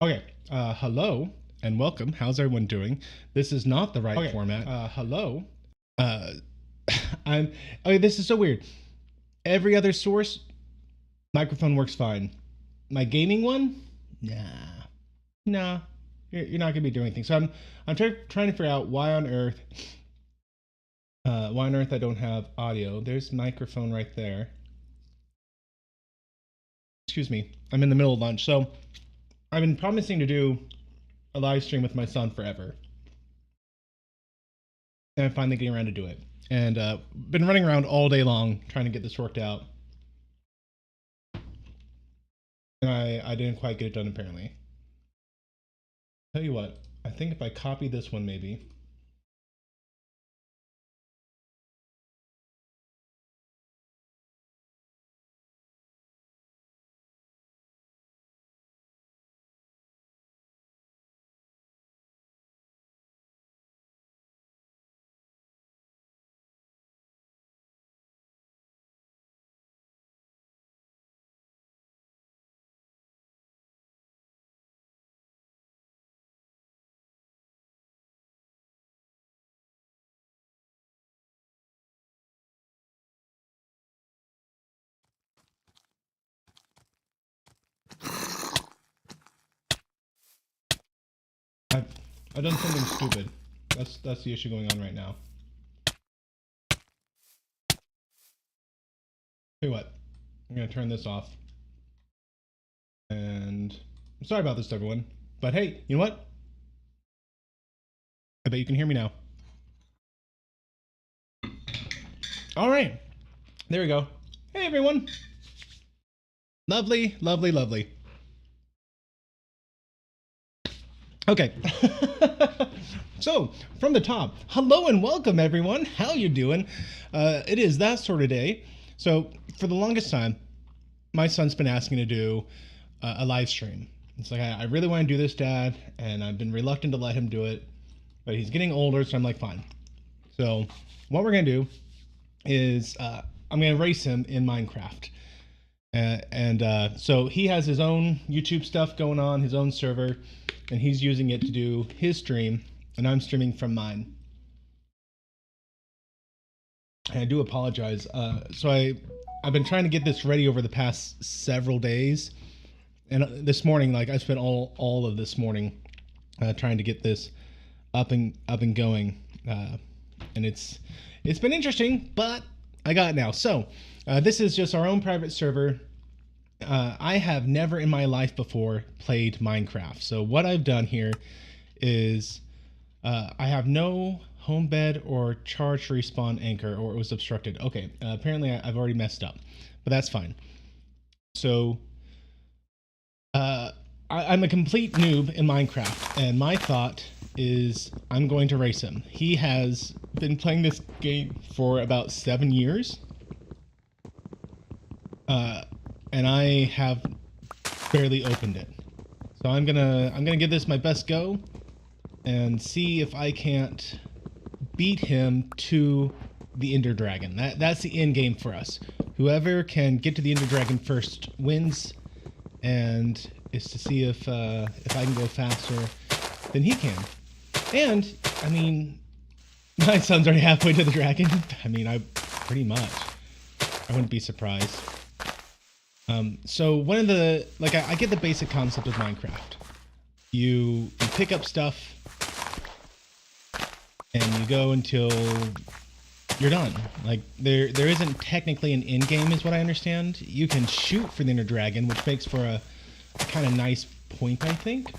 Okay, hello and welcome. How's everyone doing? This is not the right format. Hello. Uh, I'm. Okay, this is so weird. Every other source, microphone works fine. My gaming one, nah. You're not gonna be doing anything. So I'm trying to figure out why on earth I don't have audio. There's microphone right there. Excuse me. I'm in the middle of lunch, so I've been promising to do a live stream with my son forever. And I'm finally getting around to do it. And been running around all day long trying to get this worked out. And I didn't quite get it done, apparently. Tell you what, I think if I copy this one, maybe. I've done something stupid. That's the issue going on right now. Tell you what, I'm gonna turn this off. And I'm sorry about this, everyone. But hey, you know what? I bet you can hear me now. All right, there we go. Hey, everyone. Lovely, lovely, lovely. Okay. So, from the top, hello and welcome, everyone. How you doing? It is that sort of day. So, for the longest time, my son's been asking to do a live stream. It's like, I really want to do this, Dad, and I've been reluctant to let him do it, but he's getting older, so I'm like, fine. So, what we're going to do is I'm going to race him in Minecraft. So he has his own YouTube stuff going on, his own server, and he's using it to do his stream, and I'm streaming from mine. And I do apologize. So I've been trying to get this ready over the past several days, and this morning, like I spent all of this morning trying to get this up and going, and it's been interesting, but I got it now. So this is just our own private server. I have never in my life before played Minecraft. So what I've done here is I have no home bed or charge respawn anchor, or it was obstructed. Okay, apparently I've already messed up, but that's fine. So I'm a complete noob in Minecraft, and my thought is I'm going to race him. He has been playing this game for about 7 years. And I have barely opened it. So I'm gonna give this my best go and see if I can't beat him to the Ender Dragon. That's the end game for us. Whoever can get to the Ender Dragon first wins, and is to see if I can go faster than he can. And I mean, my son's already halfway to the dragon. I mean, I wouldn't be surprised. So one of the, like, I get the basic concept of Minecraft. You pick up stuff, and you go until you're done. Like there isn't technically an end game, is what I understand. You can shoot for the Ender Dragon, which makes for a kind of nice point, I think.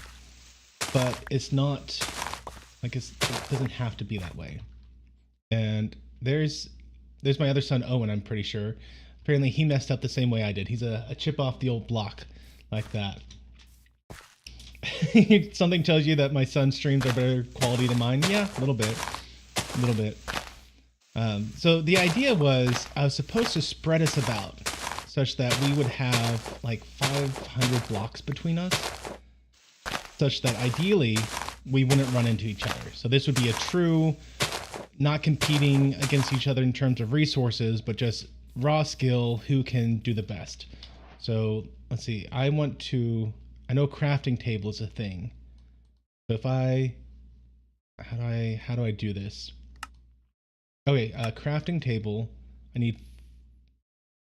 But it's not like it doesn't have to be that way. And there's my other son Owen. I'm pretty sure. Apparently he messed up the same way I did. He's a chip off the old block like that. Something tells you that my son's streams are better quality than mine. Yeah, a little bit. So the idea was I was supposed to spread us about such that we would have like 500 blocks between us, such that ideally we wouldn't run into each other. So this would be a true, not competing against each other in terms of resources, but just raw skill, who can do the best. So let's see, I know crafting table is a thing. So if how do I do this? Okay, crafting table, I need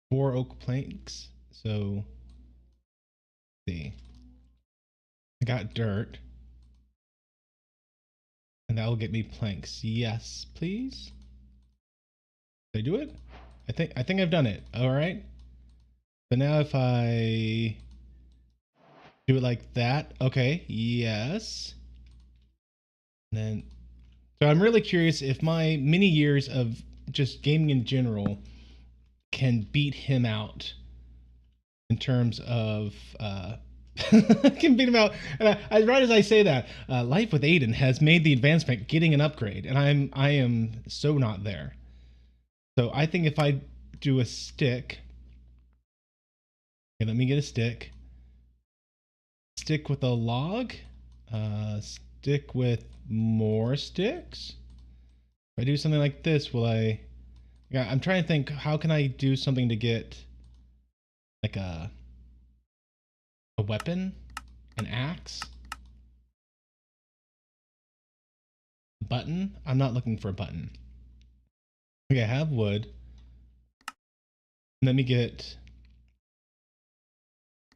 4 oak planks. So let's see, I got dirt, and that will get me planks. Yes, please. Did I do it? I think I've done it. All right. But now if I do it like that, okay, yes. And then, so I'm really curious if my many years of just gaming in general can beat him out in terms of can beat him out. And right as I say that, Life with Aiden has made the advancement getting an upgrade, and I am so not there. So I think if I do a stick, okay, let me get a stick. Stick with a log. Stick with more sticks. If I do something like this, will I? Yeah, I'm trying to think. How can I do something to get like a weapon, an axe, a button? I'm not looking for a button. Okay, I have wood. Let me get.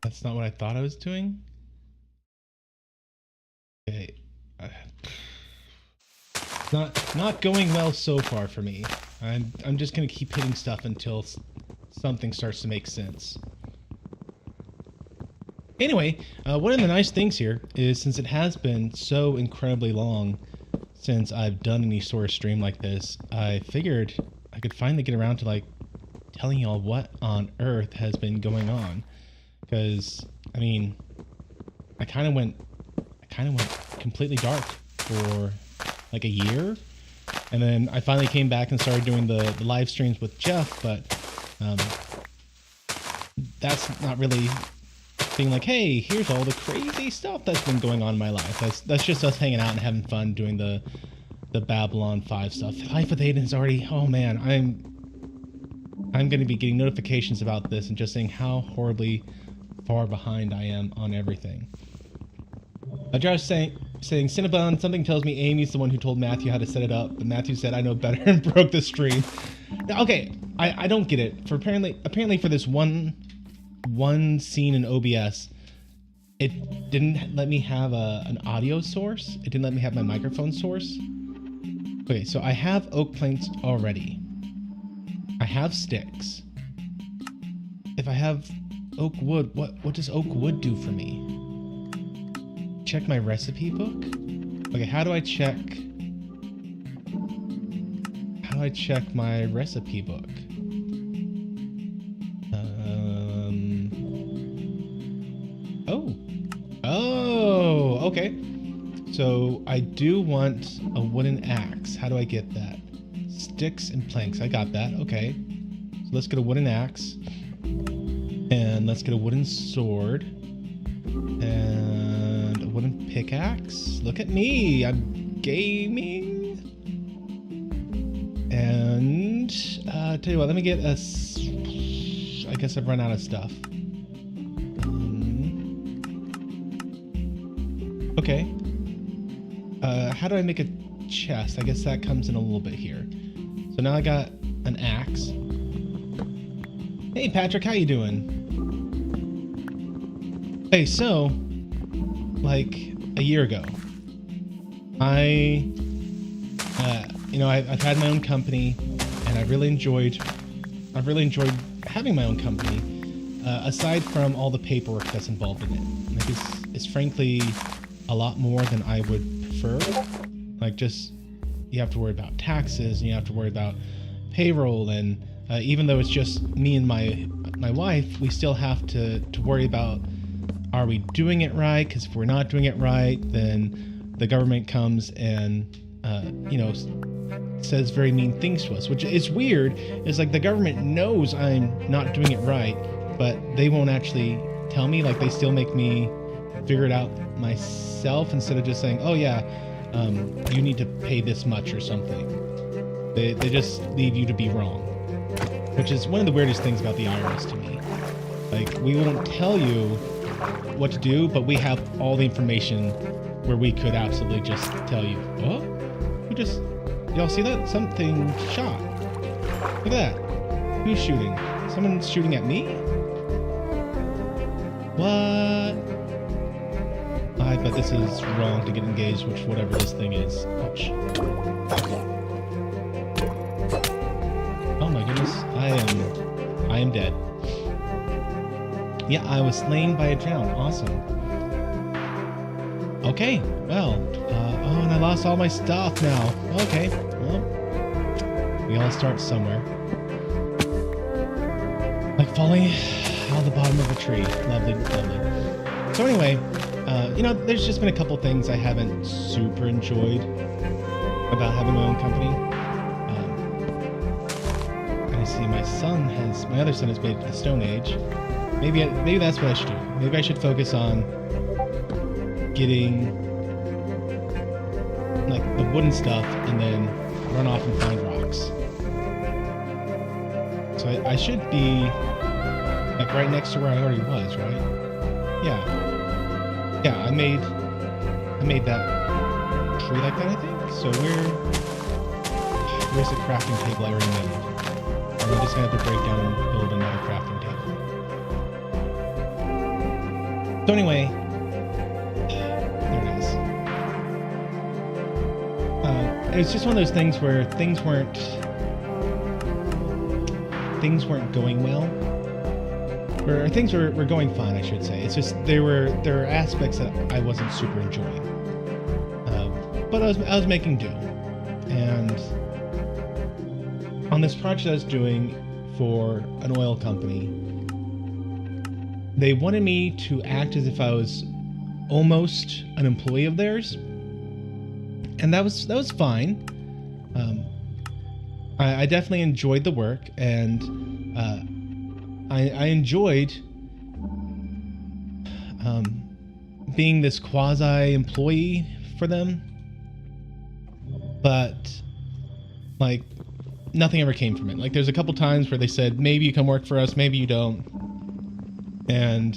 That's not what I thought I was doing. Okay. Not going well so far for me. I'm just gonna keep hitting stuff until something starts to make sense. Anyway, one of the nice things here is, since it has been so incredibly long since I've done any sort of stream like this, I figured I could finally get around to like telling y'all what on earth has been going on. Because I mean, I kind of went completely dark for like a year, and then I finally came back and started doing the live streams with Jeff, but that's not really being like, hey, here's all the crazy stuff that's been going on in my life. That's just us hanging out and having fun doing the Babylon 5 stuff. Life with Aiden is already, oh man, I'm going to be getting notifications about this and just seeing how horribly far behind I am on everything. Josh saying Cinnabon, something tells me Amy's the one who told Matthew how to set it up, but Matthew said I know better and broke the stream. Okay, I don't get it. For apparently for this one scene in OBS, it didn't let me have an audio source. It didn't let me have my microphone source. Okay, so I have oak planks already. I have sticks. If I have oak wood, what does oak wood do for me? Check my recipe book? Okay, how do I check my recipe book? Oh, okay. So I do want a wooden axe. How do I get that? Sticks and planks. I got that. Okay. So let's get a wooden axe. And let's get a wooden sword. And a wooden pickaxe. Look at me. I'm gaming. And tell you what, let me get a... I guess I've run out of stuff. Okay. How do I make a chest? I guess that comes in a little bit here. So now I got an axe. Hey Patrick, how you doing? Hey, so like a year ago, I I've had my own company, and I've really enjoyed having my own company. Aside from all the paperwork that's involved in it, like it's frankly a lot more than I would prefer. Like, just you have to worry about taxes, and you have to worry about payroll, and even though it's just me and my wife, we still have to worry about, are we doing it right? Because if we're not doing it right, then the government comes and says very mean things to us, which is weird. It's like the government knows I'm not doing it right, but they won't actually tell me. Like, they still make me figure it out myself instead of just saying, oh yeah, you need to pay this much or something. They just leave you to be wrong, which is one of the weirdest things about the IRS to me. Like, we won't tell you what to do, but we have all the information where we could absolutely just tell you, oh, y'all see that? Something shot. Look at that. Who's shooting? Someone's shooting at me? What? I bet this is wrong to get engaged with whatever this thing is. Ouch. Oh my goodness. I am dead. Yeah, I was slain by a drown. Awesome. Okay, well, oh, and I lost all my stuff now. Okay, well, we all start somewhere. Like falling out the bottom of a tree. Lovely, lovely. So anyway, there's just been a couple things I haven't super enjoyed about having my own company. I see my other son has made it to the Stone Age. Maybe that's what I should do. Maybe I should focus on getting like the wooden stuff and then run off and find rocks. So I should be like right next to where I already was, right? Yeah, I made that tree like that, I think. So where's the crafting table I already made? I'm just gonna have to break down and build another crafting table. So anyway, there it is. It was just one of those things where things weren't going well, or things were going fine, I should say. It's just there were aspects that I wasn't super enjoying, but I was making do. And on this project I was doing for an oil company, they wanted me to act as if I was almost an employee of theirs, and that was fine. I definitely enjoyed the work, and I enjoyed being this quasi-employee for them, but like nothing ever came from it. Like, there's a couple times where they said, maybe you come work for us, maybe you don't. And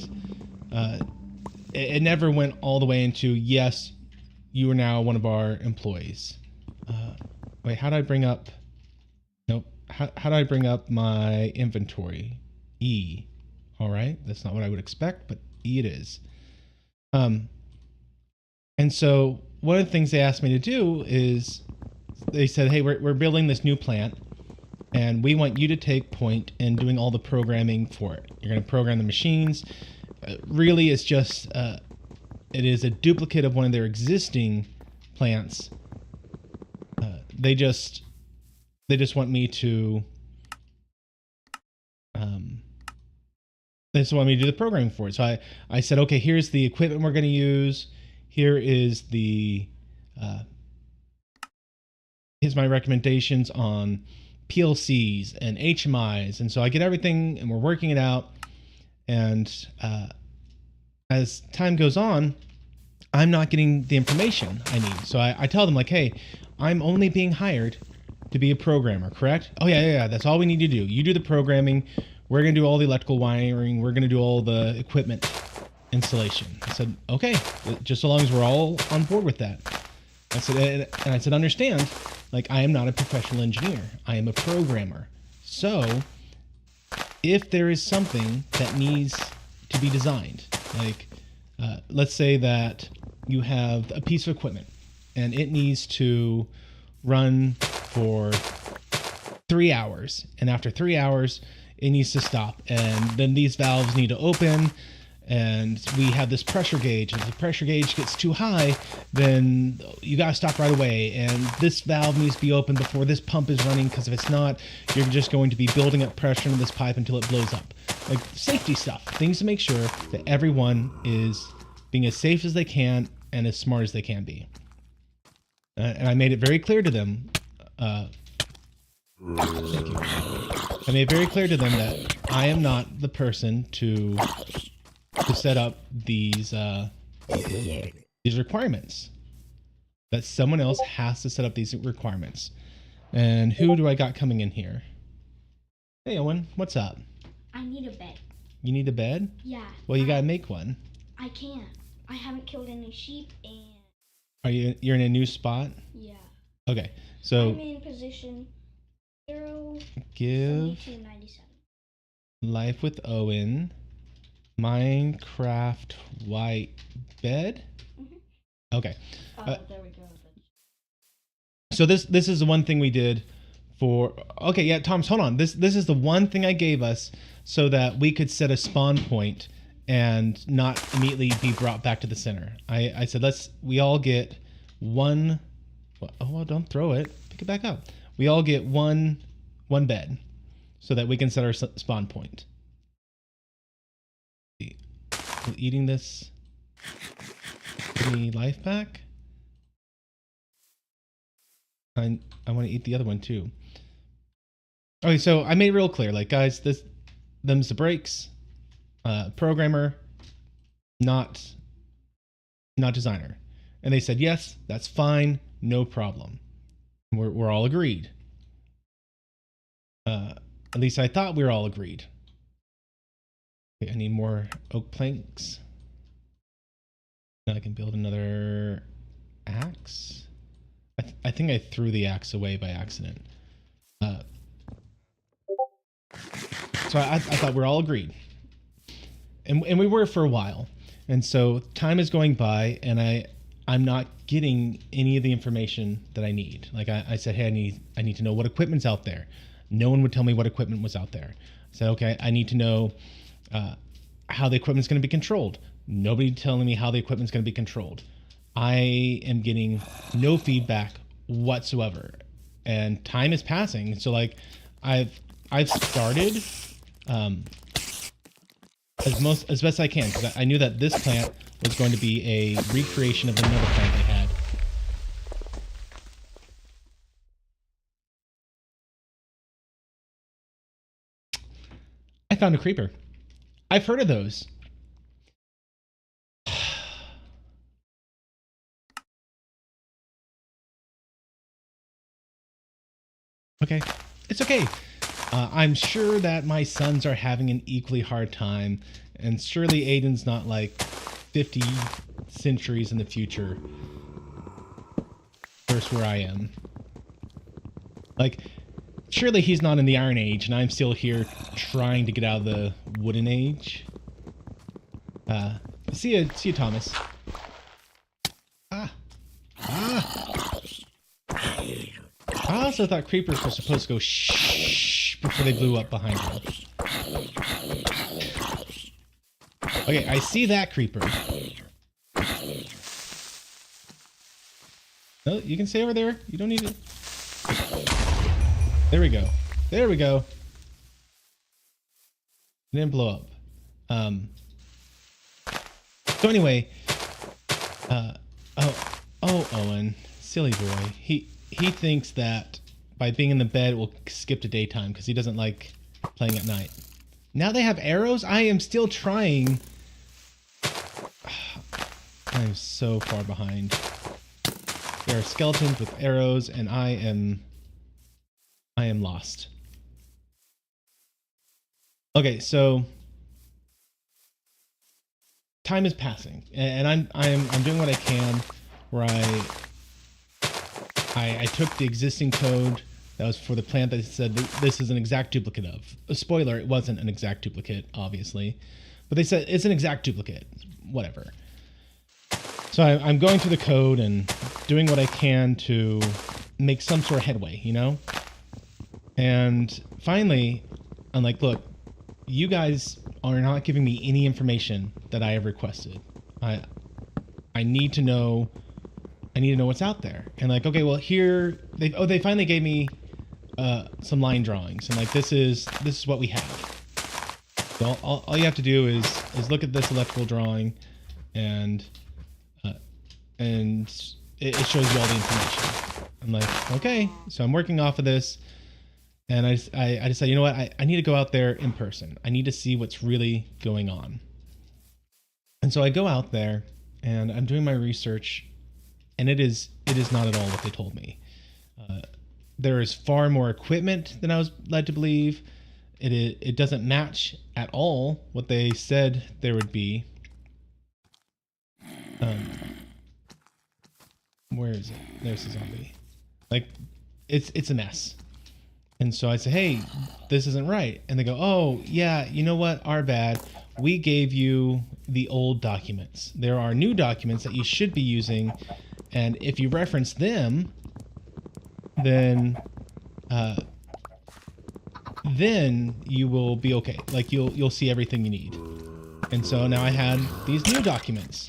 it never went all the way into, yes, you are now one of our employees. Wait, how do I bring up... Nope. How do I bring up my inventory? E. All right. That's not what I would expect, but E it is. And so one of the things they asked me to do is they said, hey, we're building this new plant, and we want you to take point in doing all the programming for it. You're going to program the machines. Really, it's just, it is a duplicate of one of their existing plants. They just want me to, they just want me to do the programming for it. So I said, okay, here's the equipment we're going to use. Here is here's my recommendations on PLCs and HMIs. And so I get everything and we're working it out. And as time goes on, I'm not getting the information I need. So I tell them, like, hey, I'm only being hired to be a programmer, correct? Oh, yeah, that's all we need to do. You do the programming. We're going to do all the electrical wiring. We're going to do all the equipment installation. I said, okay, just so long as we're all on board with that. I said, understand, like, I am not a professional engineer. I am a programmer. So if there is something that needs to be designed, like, let's say that you have a piece of equipment and it needs to run for 3 hours, and after 3 hours it needs to stop, and then these valves need to open, and we have this pressure gauge, and if the pressure gauge gets too high, then you gotta stop right away, and this valve needs to be open before this pump is running, because if it's not, you're just going to be building up pressure into this pipe until it blows up. Like safety stuff, things to make sure that everyone is being as safe as they can and as smart as they can be. And I made it very clear to them. Thank you. I made it very clear to them that I am not the person to set up these requirements. That someone else has to set up these requirements. And who do I got coming in here? Hey Owen, what's up? I need a bed. You need a bed? Yeah. Well, you gotta make one. I can't. I haven't killed any sheep and... You're in a new spot? Yeah. Okay, so... I'm in position 0, give 7297. Life with Owen, Minecraft white bed? Mm-hmm. Okay. There we go. So this is the one thing we did for... Okay, yeah, Thomas, hold on. This is the one thing I gave us so that we could set a spawn point and not immediately be brought back to the center. I said, we all get one... Oh, well, don't throw it. Pick it back up. We all get one bed so that we can set our spawn point. Eating this... Give me life back? I want to eat the other one too. Okay, so I made it real clear, like guys, them's the breaks. Programmer, not designer. And they said yes, that's fine, no problem. We're all agreed. At least I thought we were all agreed. Okay, I need more oak planks. Now I can build another axe. I think I threw the axe away by accident. So I thought we're all agreed. And we were for a while. And so time is going by and I'm not getting any of the information that I need. Like I said, hey, I need to know what equipment's out there. No one would tell me what equipment was out there. I said, okay, I need to know how the equipment's going to be controlled. Nobody telling me how the equipment's going to be controlled. I am getting no feedback whatsoever, and time is passing. So like, I've started as best I can, because I knew that this plant was going to be a recreation of another plant I had. I found a creeper. I've heard of those. Okay, it's okay. I'm sure that my sons are having an equally hard time, and surely Aiden's not like 50 centuries in the future versus where I am. Like, surely he's not in the Iron Age, and I'm still here trying to get out of the Wooden Age. See you, Thomas. I also thought creepers were supposed to go shh before they blew up behind them. Okay, I see that creeper. No, you can stay over there. You don't need it. There we go. There we go. It didn't blow up. So anyway, Owen, silly boy. He thinks that by being in the bed we'll skip to daytime because he doesn't like playing at night. Now they have arrows? I am still trying. I am so far behind. There are skeletons with arrows and I am lost. Okay, so time is passing and I'm doing what I can where I took the existing code that was for the plant that said this is an exact duplicate of. A spoiler, it wasn't an exact duplicate, obviously. But they said it's an exact duplicate. Whatever. So I'm going through the code and doing what I can to make some sort of headway, you know? And finally, I'm like, look, you guys are not giving me any information that I have requested. I need to know what's out there. And like, okay, well here they finally gave me some line drawings, and like this is what we have. So all you have to do is look at this electrical drawing, and it shows you all the information. I'm like, okay, so I'm working off of this, and I decided, you know what, I need to go out there in person. I need to see what's really going on. And so I go out there, and I'm doing my research, and it is not at all what they told me. There is far more equipment than I was led to believe. It doesn't match at all what they said there would be. Where is it? There's the zombie. Like, it's a mess. And so I say, hey, this isn't right. And they go, oh, yeah, you know what? Our bad. We gave you the old documents. There are new documents that you should be using. And if you reference them, then you will be okay. Like, you'll see everything you need. And so now I had these new documents.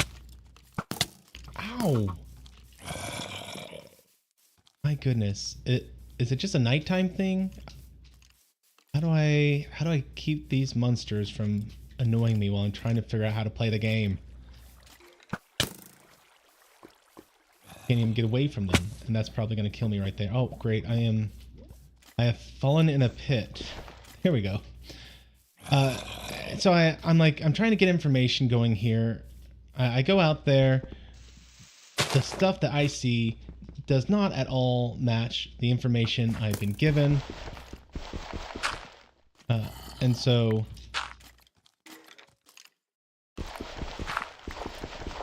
Ow. My goodness. Is it just a nighttime thing? How do I keep these monsters from annoying me while I'm trying to figure out how to play the game? Can't even get away from them, and that's probably going to kill me right there. Oh, great. I have fallen in a pit. Here we go. So I'm trying to get information going here. I go out there. The stuff that I see does not at all match the information I've been given. And so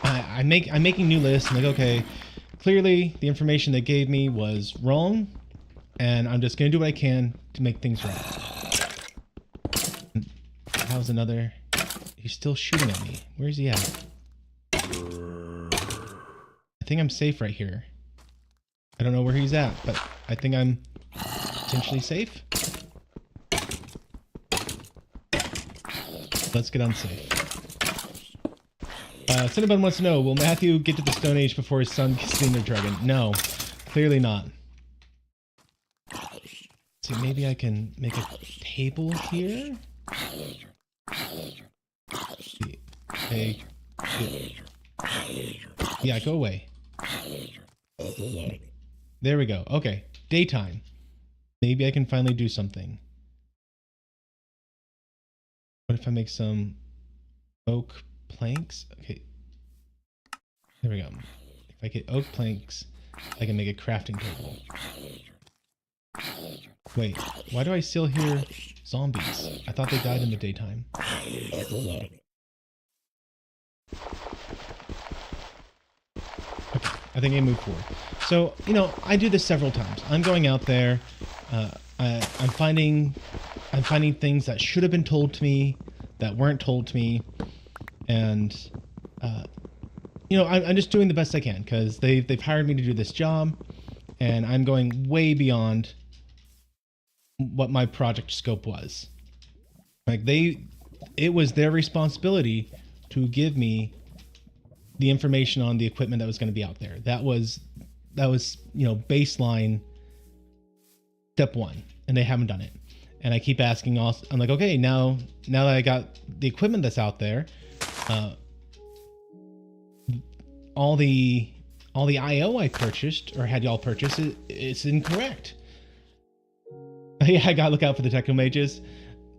I'm making new lists. I'm like, okay, clearly the information they gave me was wrong, and I'm just gonna do what I can to make things right. How's another? He's still shooting at me. Where is he at? I think I'm safe right here. I don't know where he's at, but I think I'm potentially safe. Let's get unsafe. Cinnabon wants to know, will Matthew get to the Stone Age before his son gets the Ender Dragon? No, clearly not. So maybe I can make a table here? Yeah, go away. There we go. Okay, daytime. Maybe I can finally do something. What if I make some oak planks? Okay. There we go. If I get oak planks, I can make a crafting table. Wait, why do I still hear zombies? I thought they died in the daytime. Okay, I think I moved forward. So, you know, I do this several times. I'm going out there. I'm finding things that should have been told to me that weren't told to me, and you know, I'm just doing the best I can because they've hired me to do this job, and I'm going way beyond what my project scope was. Like it was their responsibility to give me the information on the equipment that was going to be out there. That was you know, baseline step one, and they haven't done it. And I keep asking also, I'm like, okay, now that I got the equipment that's out there, all the IO I purchased or had y'all purchase it's incorrect. Yeah, I gotta look out for the techno mages.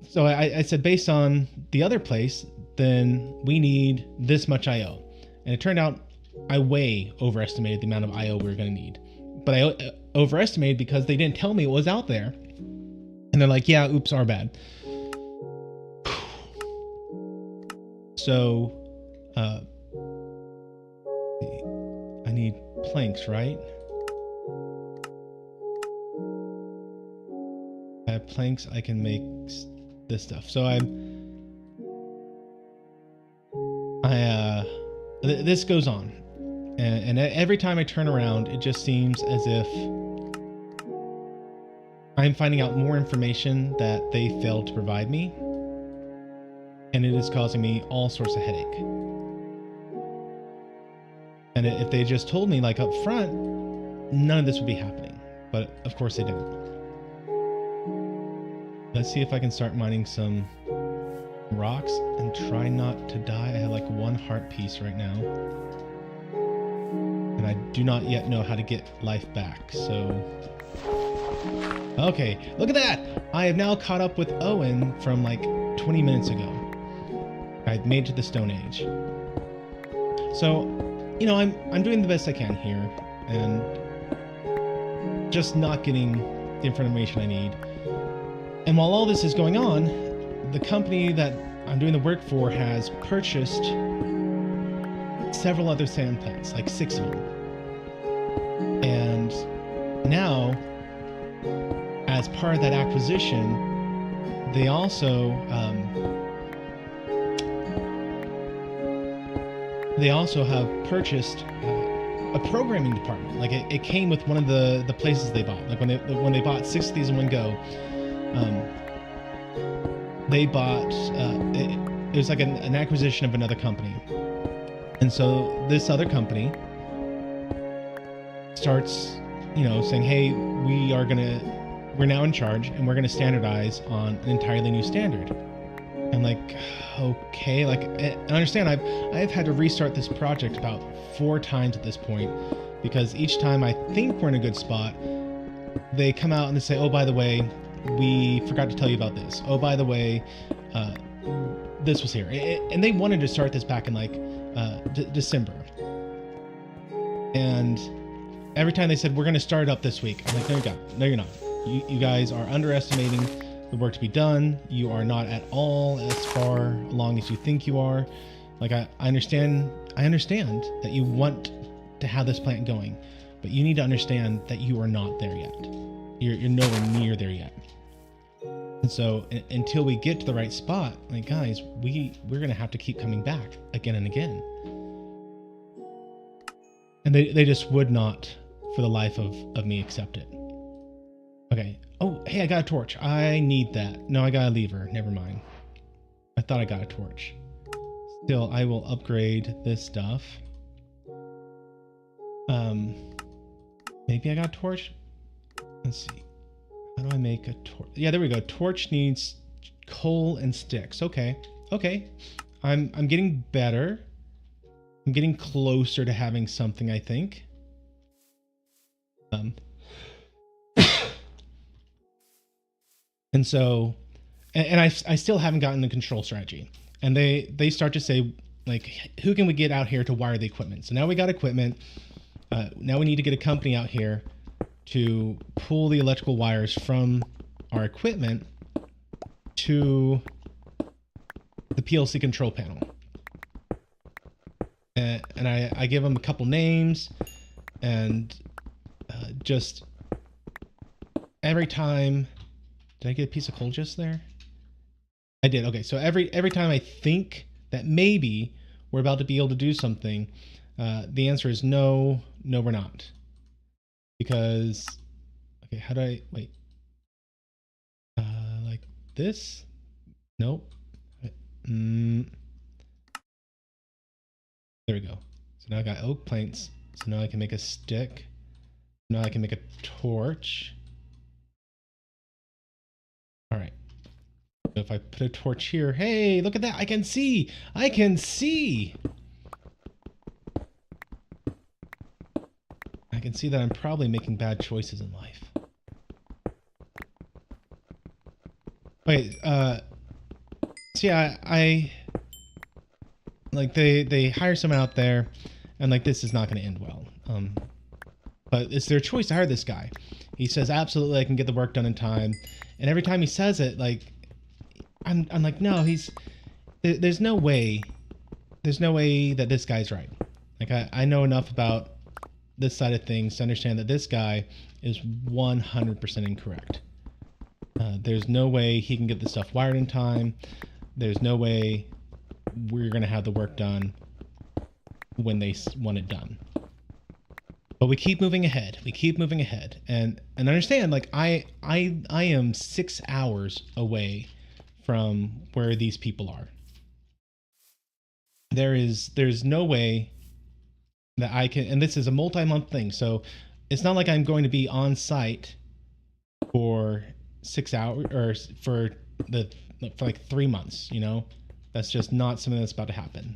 So I said, based on the other place, then we need this much IO. And it turned out I way overestimated the amount of IO we were gonna need. But I overestimated because they didn't tell me it was out there. And they're like, yeah, oops, our bad. So, I need planks, right? I have planks, I can make this stuff. So this goes on. And every time I turn around, it just seems as if I'm finding out more information that they failed to provide me, and it is causing me all sorts of headache. And if they just told me like up front, none of this would be happening. But of course they didn't. Let's see if I can start mining some rocks and try not to die. I have like 1 heart piece right now. And I do not yet know how to get life back, so... Okay, look at that! I have now caught up with Owen from like 20 minutes ago. I've made it to the Stone Age. So, you know, I'm doing the best I can here, and just not getting the information I need. And while all this is going on, the company that I'm doing the work for has purchased several other sand plants, like 6 of them. And now, as part of that acquisition, they also have purchased a programming department. Like it came with one of the places they bought. Like when they bought 6 of these in one go, they bought it was like an acquisition of another company. And so this other company starts, you know, saying, hey, we're now in charge and we're gonna standardize on an entirely new standard. I'm like, okay, like, and understand I've had to restart this project about 4 times at this point, because each time I think we're in a good spot, they come out and they say, oh, by the way, we forgot to tell you about this. Oh, by the way, this was here. And they wanted to start this back in like December. And every time they said, we're going to start it up this week, I'm like, no, you're not. You guys are underestimating the work to be done. You are not at all as far along as you think you are. Like, I understand that you want to have this plant going, but you need to understand that you are not there yet. You're nowhere near there yet. And so until we get to the right spot, like, guys, we're going to have to keep coming back again and again. And they just would not, for the life of me, accept it. Okay. Oh, hey, I got a torch. I need that. No, I got a lever. Never mind. I thought I got a torch. Still, I will upgrade this stuff. Maybe I got a torch? Let's see. How do I make a torch? Yeah, there we go. Torch needs coal and sticks. Okay. Okay. I'm getting better. I'm getting closer to having something, I think. And so, and I still haven't gotten the control strategy. And they start to say, like, who can we get out here to wire the equipment? So now we got equipment. Now we need to get a company out here to pull the electrical wires from our equipment to the PLC control panel. And I give them a couple names, and just every time... Did I get a piece of coal just there? I did. Okay, so every time I think that maybe we're about to be able to do something, the answer is no, we're not. Because, okay, how do I, wait. Like this? Nope. There we go. So now I got oak planks. So now I can make a stick. Now I can make a torch. All right. So if I put a torch here, hey, look at that. I can see. I can see. I can see that I'm probably making bad choices in life. Wait, so yeah, I like they hire someone out there, and like this is not going to end well. But it's their choice to hire this guy. He says absolutely I can get the work done in time, and every time he says it, like I'm like, no, there's no way that this guy's right. Like I know enough about this side of things to understand that this guy is 100% incorrect. There's no way he can get the stuff wired in time. There's no way we're going to have the work done when they want it done. But we keep moving ahead. We keep moving ahead, and understand, like I am 6 hours away from where these people are. There's no way that I can, and this is a multi-month thing, so it's not like I'm going to be on site for 6 hours or for like 3 months, you know. That's just not something that's about to happen.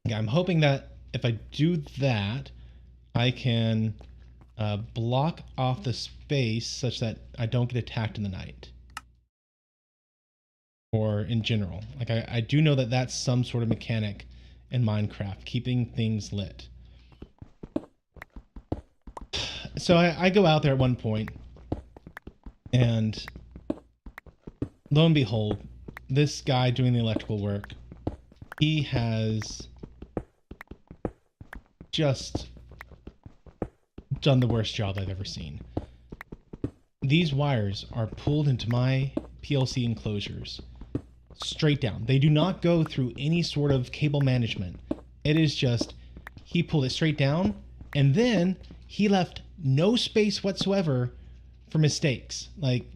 I'm hoping that if I do that, I can block off the space such that I don't get attacked in the night. Or in general. Like, I do know that that's some sort of mechanic in Minecraft, keeping things lit. So I go out there at one point, and lo and behold, this guy doing the electrical work, he has just done the worst job I've ever seen. These wires are pulled into my PLC enclosures straight down. They do not go through any sort of cable management. It is just, he pulled it straight down, and then he left no space whatsoever for mistakes. Like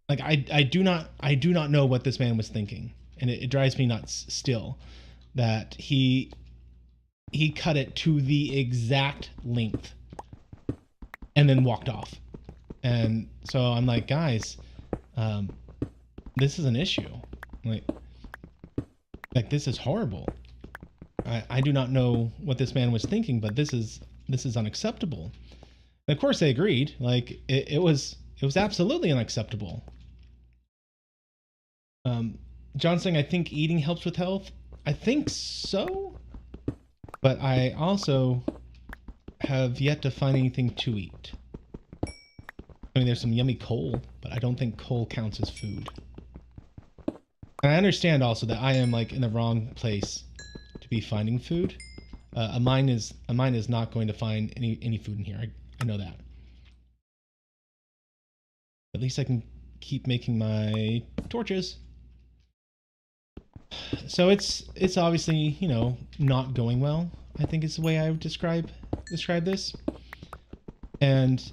I do not know what this man was thinking, and it drives me nuts still that he cut it to the exact length and then walked off. And so I'm like, guys, this is an issue. Like this is horrible. I do not know what this man was thinking, but this is unacceptable. And of course they agreed. Like it was absolutely unacceptable. John saying, I think eating helps with health. I think so, but I also have yet to find anything to eat. I mean, there's some yummy coal, but I don't think coal counts as food. And I understand also that I am like in the wrong place to be finding food. A mine is not going to find any food in here. I know that. At least I can keep making my torches. So it's obviously, you know, not going well, I think is the way I would describe this. And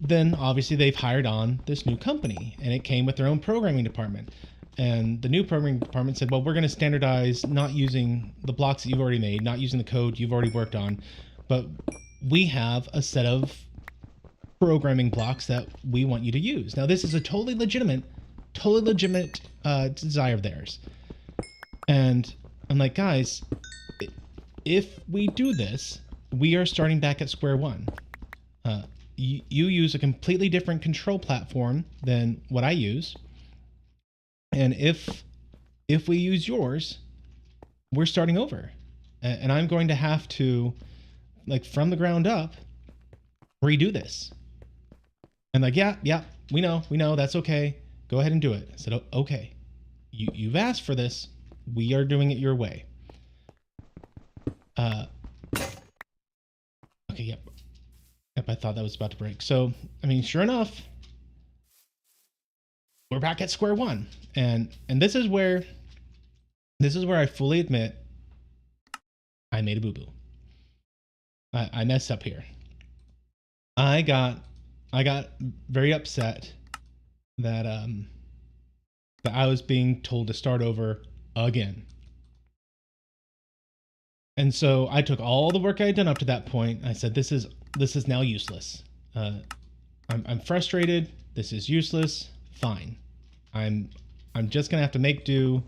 then obviously they've hired on this new company, and it came with their own programming department. And the new programming department said, well, we're going to standardize not using the blocks that you've already made, not using the code you've already worked on, but we have a set of programming blocks that we want you to use. Now, this is a totally legitimate desire of theirs. And I'm like, guys, if we do this, we are starting back at square one. You use a completely different control platform than what I use. And if we use yours, we're starting over. And I'm going to have to, like, from the ground up, redo this. And like, yeah, we know, that's okay. Go ahead and do it. I said, okay, you've asked for this. We are doing it your way. Okay, yep, I thought that was about to break. So, I mean, sure enough, we're back at square one. And this is where I fully admit I made a boo-boo. I messed up here. I got very upset that I was being told to start over again. And so I took all the work I had done up to that point. I said, this is now useless. I'm frustrated. This is useless. Fine. I'm just gonna have to make do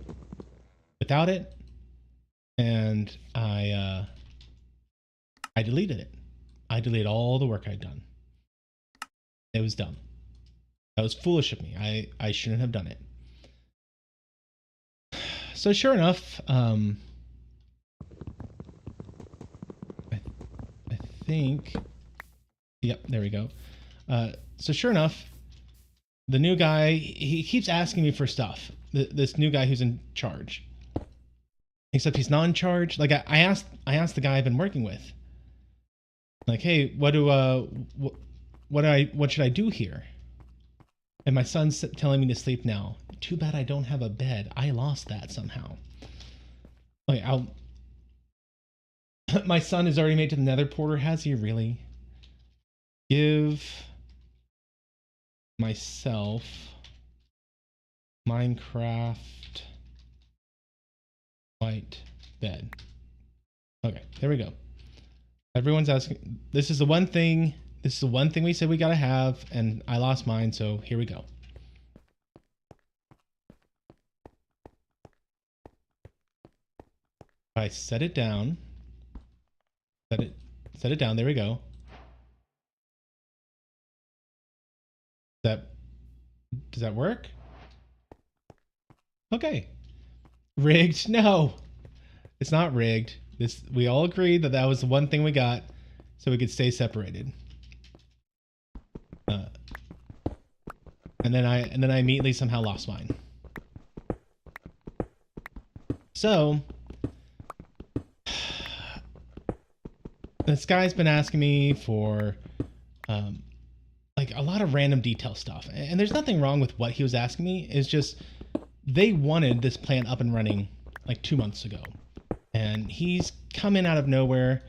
without it. And I deleted it. I deleted all the work I'd done. It was dumb. That was foolish of me. I shouldn't have done it. So sure enough, I think, yep, there we go. So sure enough, the new guy, he keeps asking me for stuff. This new guy who's in charge. Except he's not in charge. Like I asked the guy I've been working with. Like, hey, what should I do here? And my son's telling me to sleep now. Too bad I don't have a bed. I lost that somehow. Okay, My son has already made to the Nether Porter. Has he really? Give myself Minecraft white bed. Okay, there we go. Everyone's asking. This is the one thing. This is the one thing we said we gotta have, and I lost mine, so here we go. I set it down. Set it down. There we go. Does that work? Okay. Rigged? No. It's not rigged. We all agreed that was the one thing we got so we could stay separated. And then I immediately somehow lost mine. So this guy's been asking me for like a lot of random detail stuff, and there's nothing wrong with what he was asking me. It's just they wanted this plan up and running like 2 months ago, and he's coming out of nowhere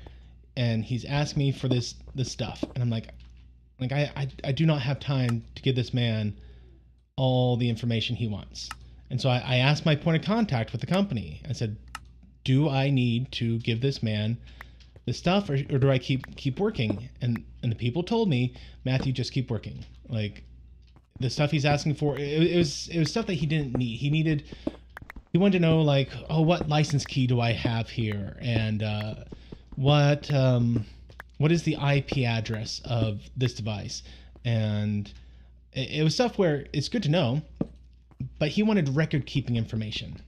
and he's asked me for this stuff, and I'm like I do not have time to give this man all the information he wants. And so I asked my point of contact with the company. I said, do I need to give this man the stuff, or do I keep working? And the people told me, Matthew, just keep working. Like the stuff he's asking for, it was stuff that he didn't need. He wanted to know, like, oh, what license key do I have here, and what is the IP address of this device? And it was stuff where it's good to know, but he wanted record keeping information.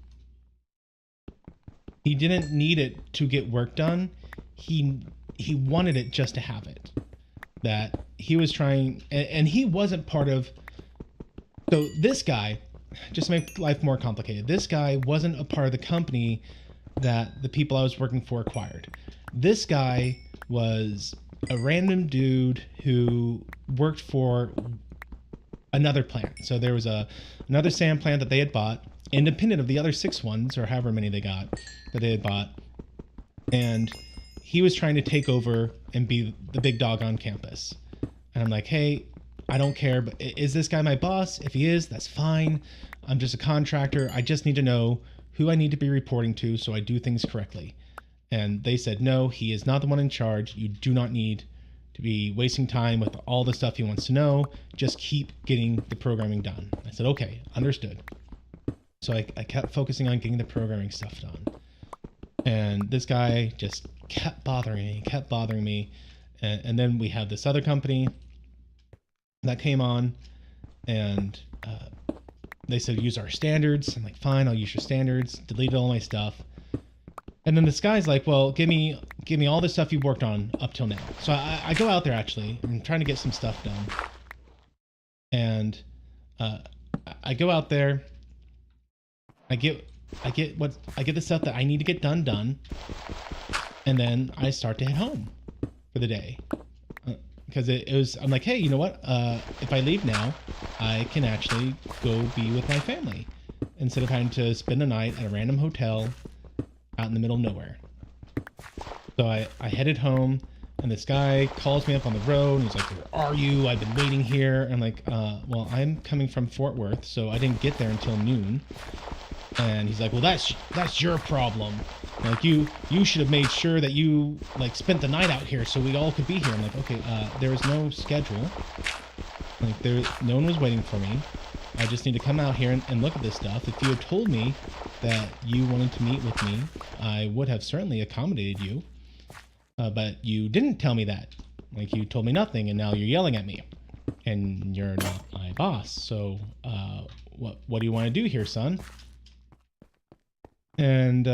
He didn't need it to get work done. He wanted it just to have it. That he was trying, and he wasn't part of. So this guy, just to make life more complicated, this guy wasn't a part of the company that the people I was working for acquired. This guy was a random dude who worked for another plant. So there was another sand plant that they had bought, independent of the other 6 ones, or however many they got that they had bought. And he was trying to take over and be the big dog on campus. And I'm like, hey, I don't care, but is this guy my boss? If he is, that's fine. I'm just a contractor. I just need to know who I need to be reporting to so I do things correctly. And they said, no, he is not the one in charge. You do not need to be wasting time with all the stuff he wants to know. Just keep getting the programming done. I said, okay, understood. So I kept focusing on getting the programming stuff done. And this guy just kept bothering me. And then we had this other company that came on, and they said, use our standards. I'm like, fine, I'll use your standards. Deleted all my stuff. And then this guy's like, well, give me all the stuff you've worked on up till now. So I go out there, actually. I'm trying to get some stuff done. And I go out there. I get the stuff that I need to get done. And then I start to head home for the day. Because I'm like, hey, you know what? If I leave now, I can actually go be with my family instead of having to spend the night at a random hotel out in the middle of nowhere. So I headed home, and this guy calls me up on the road, and he's like, where are you? I've been waiting here. And I'm like, well, I'm coming from Fort Worth, so I didn't get there until noon. And he's like, well, that's your problem. Like, you should have made sure that you, like, spent the night out here so we all could be here. I'm like, okay, there was no schedule. Like, no one was waiting for me. I just need to come out here and look at this stuff. If you had told me that you wanted to meet with me, I would have certainly accommodated you. But you didn't tell me that. Like, you told me nothing, and now you're yelling at me. And you're not my boss. So, what do you want to do here, son? And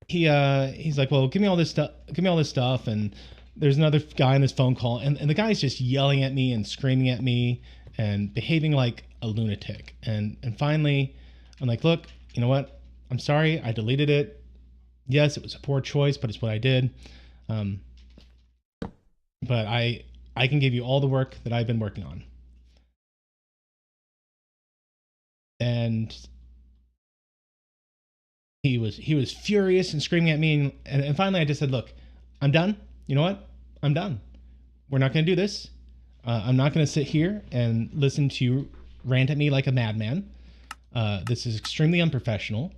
he's like, well, give me all this stuff. And there's another guy on this phone call, and the guy's just yelling at me and screaming at me and behaving like a lunatic. And finally, I'm like, look, you know what? I'm sorry, I deleted it. Yes, it was a poor choice, but it's what I did. But I can give you all the work that I've been working on. And he was furious and screaming at me, and finally I just said, look, I'm done. You know what? I'm done. We're not going to do this. I'm not going to sit here and listen to you rant at me like a madman. This is extremely unprofessional.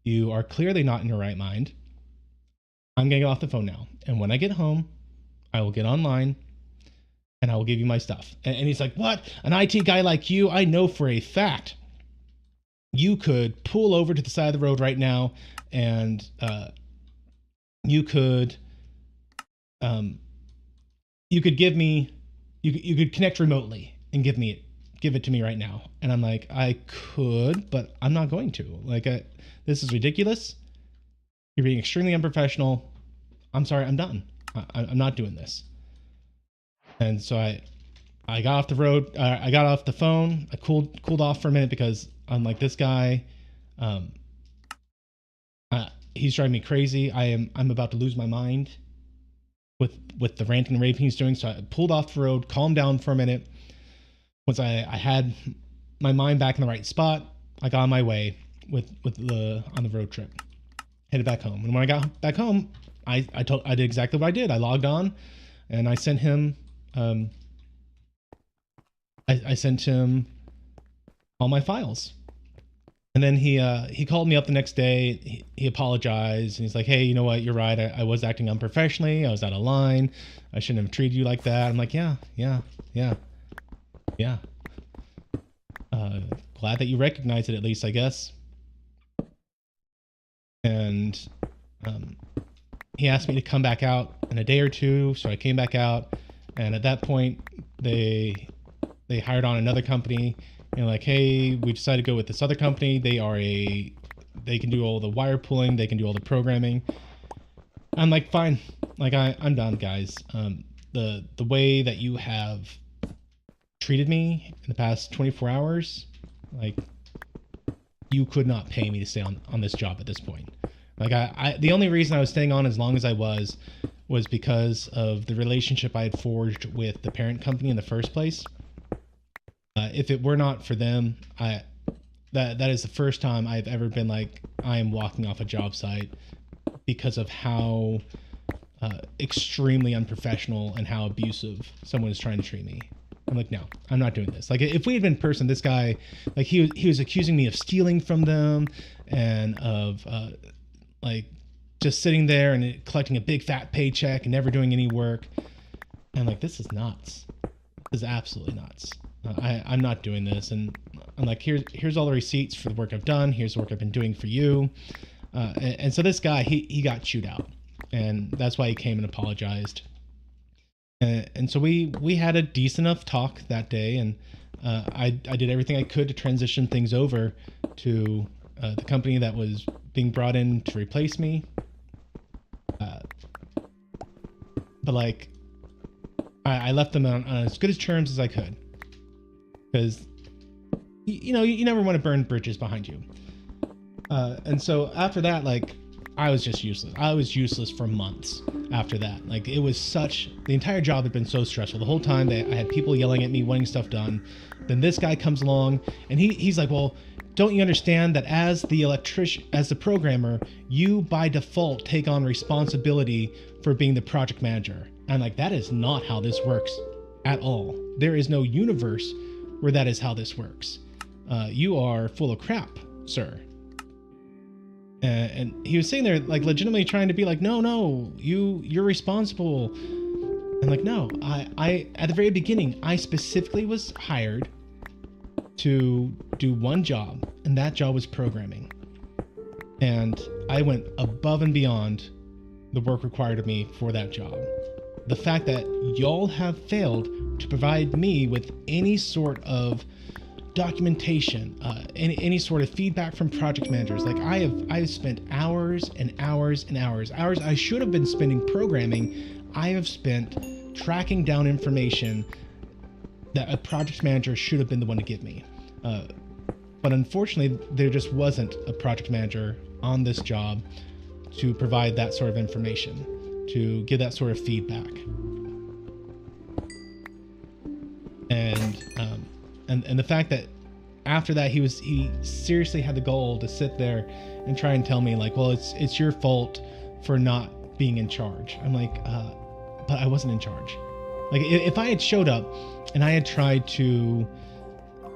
You are clearly not in your right mind. I'm going to get off the phone now. And when I get home, I will get online and I will give you my stuff. And he's like, what? An IT guy like you, I know for a fact you could pull over to the side of the road right now and you could give me, you could connect remotely and give it to me right now. And I'm like, I could, but I'm not going to. Like, this is ridiculous. You're being extremely unprofessional. I'm sorry, I'm done. I'm not doing this. And so I got off the road. I got off the phone. I cooled off for a minute because I'm like, this guy, he's driving me crazy. I'm about to lose my mind with the ranting and raving he's doing. So I pulled off the road, calmed down for a minute. Once I had my mind back in the right spot, I got on my way on the road trip, headed back home. And when I got back home, I did exactly what I did. I logged on and I sent him, I sent him all my files. And then he called me up the next day. He apologized and he's like, hey, you know what? You're right. I was acting unprofessionally. I was out of line. I shouldn't have treated you like that. I'm like, yeah. Glad that you recognize it at least, I guess. And he asked me to come back out in a day or two. So I came back out. And at that point, they hired on another company. And like, hey, we decided to go with this other company. They can do all the wire pulling. They can do all the programming. I'm like, fine. Like, I'm done, guys. The way that you have treated me in the past 24 hours, like, you could not pay me to stay on this job at this point. Like, the only reason I was staying on as long as I was because of the relationship I had forged with the parent company in the first place. If it were not for them, that is the first time I've ever been like, I am walking off a job site because of how extremely unprofessional and how abusive someone is trying to treat me. I'm like, no, I'm not doing this. Like, if we had been in person, this guy, like, he was accusing me of stealing from them and of like just sitting there and collecting a big fat paycheck and never doing any work. And like, this is nuts. This is absolutely nuts. I'm not doing this. And I'm like, here's all the receipts for the work I've done. Here's the work I've been doing for you. And so this guy, he got chewed out, and that's why he came and apologized. And so we had a decent enough talk that day, and I did everything I could to transition things over to the company that was being brought in to replace me. But like, I left them on as good as terms as I could. Because, you know, you never want to burn bridges behind you. And so after that, like, I was just useless. I was useless for months after that. Like, it was the entire job had been so stressful. The whole time I had people yelling at me, wanting stuff done. Then this guy comes along and he's like, well, don't you understand that as the programmer, you by default take on responsibility for being the project manager? And I'm like, that is not how this works at all. There is no universe where that is how this works. You are full of crap, sir. And he was sitting there, like, legitimately trying to be like, no, you're responsible. And like, no, I at the very beginning, I specifically was hired to do one job, and that job was programming. And I went above and beyond the work required of me for that job. The fact that y'all have failed to provide me with any sort of documentation, any sort of feedback from project managers. Like, I've spent hours and hours and hours I should have been spending programming. I have spent tracking down information that a project manager should have been the one to give me. But unfortunately, there just wasn't a project manager on this job to provide that sort of information, to give that sort of feedback. And the fact that after that, he seriously had the goal to sit there and try and tell me like, well, it's your fault for not being in charge. I'm like, but I wasn't in charge. Like if I had showed up and I had tried to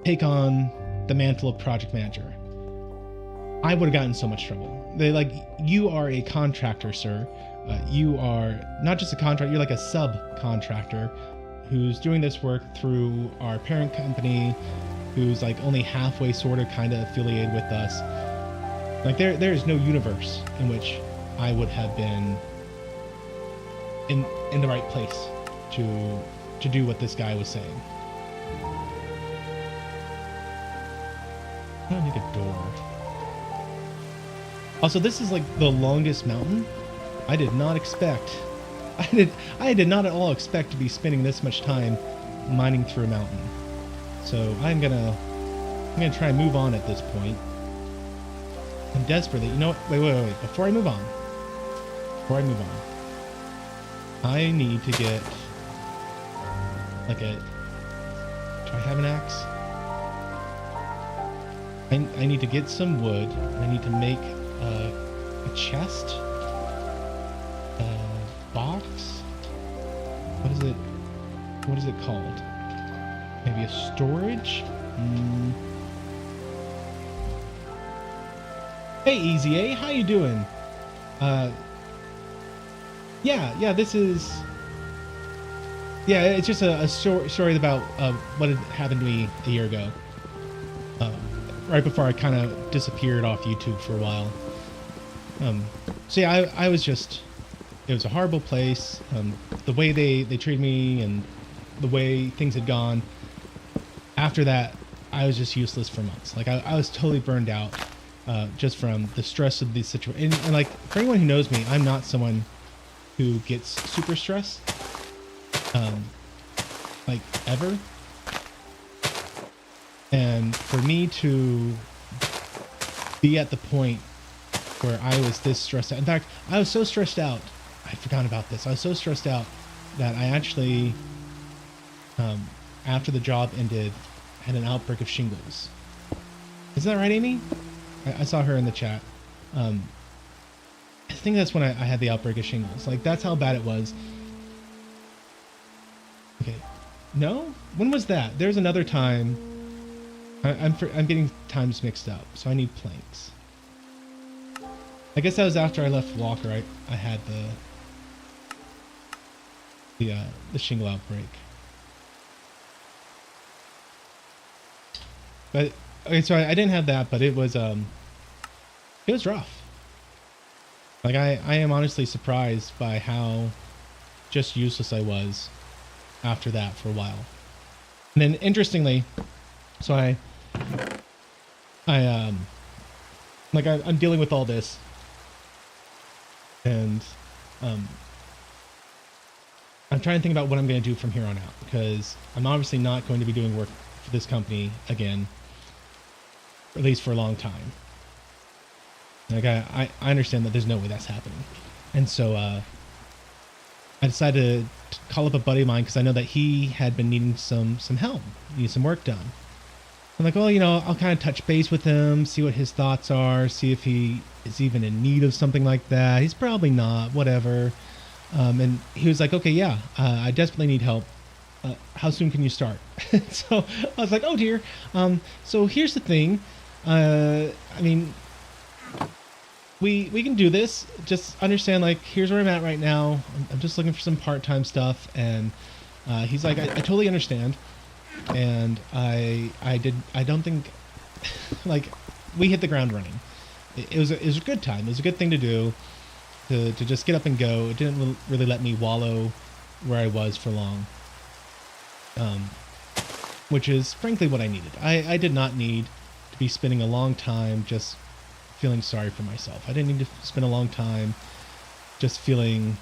take on the mantle of project manager, I would have gotten in so much trouble. They like, you are a contractor, sir. You are not just a contractor, you're like a subcontractor who's doing this work through our parent company, who's like only halfway sort of kind of affiliated with us. Like there is no universe in which I would have been in the right place to do what this guy was saying. I don't need a door. Also, this is like the longest mountain. I did not expect. I did not at all expect to be spending this much time mining through a mountain. So I'm gonna try and move on at this point. I'm desperately. You know what? Wait. Before I move on, I need to get like a. Do I have an axe? I need to get some wood. I need to make a chest, a box. What is it called? Maybe a storage? Hey, Easy A, how you doing? Yeah, this is... Yeah, it's just a story about what had happened to me a year ago. Right before I kind of disappeared off YouTube for a while. So yeah, I was just... It was a horrible place. The way they treated me and the way things had gone. After that, I was just useless for months. Like I was totally burned out just from the stress of the situation. And like for anyone who knows me, I'm not someone who gets super stressed, like ever. And for me to be at the point where I was this stressed out. In fact, I was so stressed out. I forgot about this. I was so stressed out that I actually, after the job ended, had an outbreak of shingles. Is that right, Amy? I saw her in the chat. I think that's when I had the outbreak of shingles. Like, that's how bad it was. Okay. No? When was that? There's another time. I'm getting times mixed up, so I need planks. I guess that was after I left Walker. I had the shingle outbreak. But okay, so I didn't have that, but it was rough. Like I am honestly surprised by how just useless I was after that for a while. And then interestingly, so I'm dealing with all this, and I'm trying to think about what I'm going to do from here on out, because I'm obviously not going to be doing work for this company again, at least for a long time. Like I understand that there's no way that's happening, and so I decided to call up a buddy of mine because I know that he had been needing some help, needing some work done. I'm like, well, I'll kind of touch base with him, see what his thoughts are, see if he is even in need of something like that. He's probably not, whatever. And he was like, okay, yeah, I desperately need help. How soon can you start? So I was like, oh dear. So here's the thing. I mean, we can do this. Just understand, like, here's where I'm at right now. I'm just looking for some part-time stuff. And he's like, I totally understand. And I don't think, like, we hit the ground running. It was a good time. It was a good thing to do, to just get up and go. It didn't really let me wallow where I was for long, which is frankly what I needed. I did not need to be spending a long time just feeling sorry for myself. I didn't need to spend a long time just feeling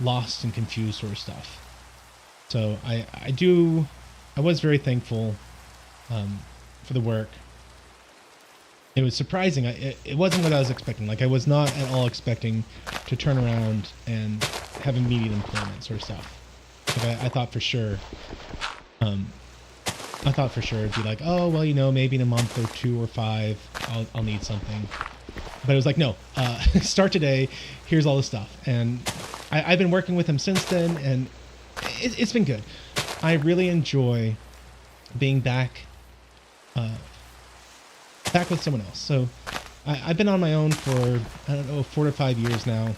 lost and confused sort of stuff. So I was very thankful for the work. It was surprising. It wasn't what I was expecting. Like, I was not at all expecting to turn around and have immediate employment sort of stuff. Like, I thought for sure I thought for sure it'd be like, oh well, maybe in a month or 2 or 5, I'll need something. But it was like, no, start today. Here's all the stuff, and I've been working with him since then, and it's been good. I really enjoy being back with someone else. So I've been on my own for, I don't know, 4 to 5 years now,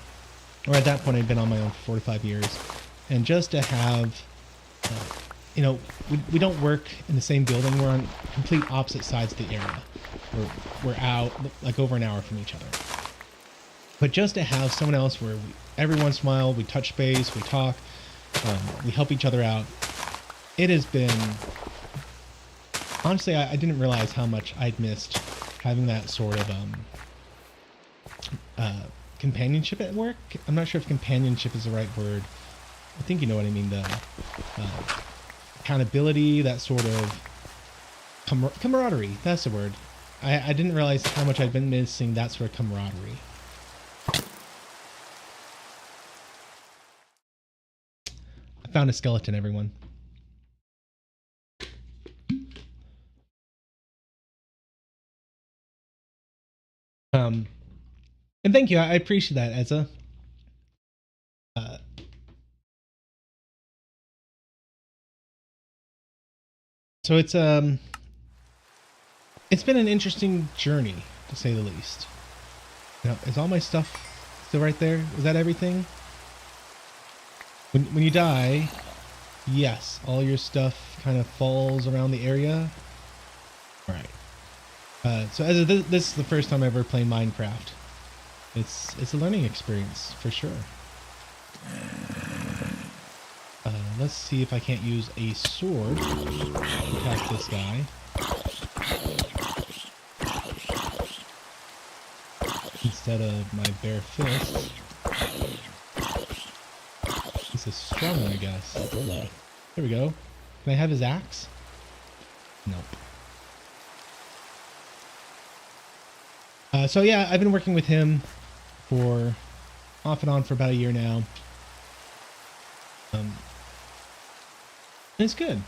or at that point I'd been on my own for 4 to 5 years, and just to have, we don't work in the same building. We're on complete opposite sides of the area. We're out like over an hour from each other. But just to have someone else where every once in a while we touch base, we talk, we help each other out. It has been, honestly, I didn't realize how much I'd missed having that sort of companionship at work. I'm not sure if companionship is the right word. I think you know what I mean. The accountability, that sort of camaraderie. That's the word. I didn't realize how much I'd been missing that sort of camaraderie. I found a skeleton, everyone. And thank you. I appreciate that, Ezza. So it's been an interesting journey, to say the least. Now, is all my stuff still right there? Is that everything? When you die, yes, all your stuff kind of falls around the area. All right. So as this is the first time I ever played Minecraft. It's a learning experience for sure. Let's see if I can't use a sword to attack this guy. Instead of my bare fist. This is stronger, I guess. There we go. Can I have his axe? Nope. So yeah, I've been working with him for off and on for about a year now. And it's good.